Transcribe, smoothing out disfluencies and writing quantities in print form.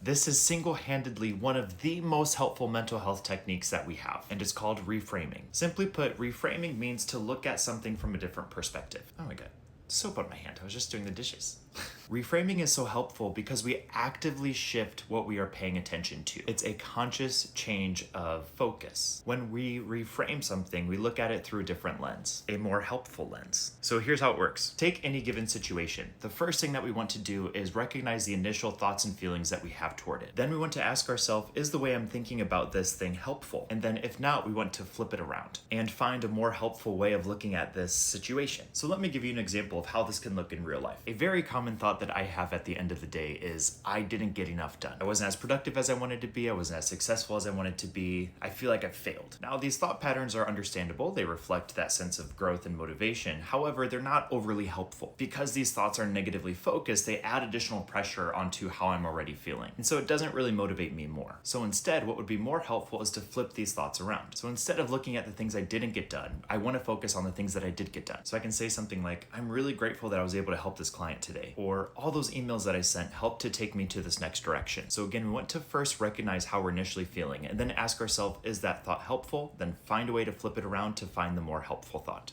This is single-handedly one of the most helpful mental health techniques that we have, and it's called reframing. Simply put, reframing means to look at something from a different perspective. Oh my god. Soap on my hand. I was just doing the dishes. Reframing is so helpful because we actively shift what we are paying attention to. It's a conscious change of focus. When we reframe something, we look at it through a different lens, a more helpful lens. So here's how it works. Take any given situation. The first thing that we want to do is recognize the initial thoughts and feelings that we have toward it. Then we want to ask ourselves, is the way I'm thinking about this thing helpful? And then if not, we want to flip it around and find a more helpful way of looking at this situation. So let me give you an example of how this can look in real life. A very common thought that I have at the end of the day is I didn't get enough done. I wasn't as productive as I wanted to be. I wasn't as successful as I wanted to be. I feel like I failed. Now, these thought patterns are understandable. They reflect that sense of growth and motivation. However, they're not overly helpful. Because these thoughts are negatively focused, they add additional pressure onto how I'm already feeling. And so it doesn't really motivate me more. So instead, what would be more helpful is to flip these thoughts around. So instead of looking at the things I didn't get done, I want to focus on the things that I did get done. So I can say something like, I'm really grateful that I was able to help this client today. Or all those emails that I sent helped to take me to this next direction. So again, we want to first recognize how we're initially feeling and then ask ourselves, is that thought helpful? Then find a way to flip it around to find the more helpful thought.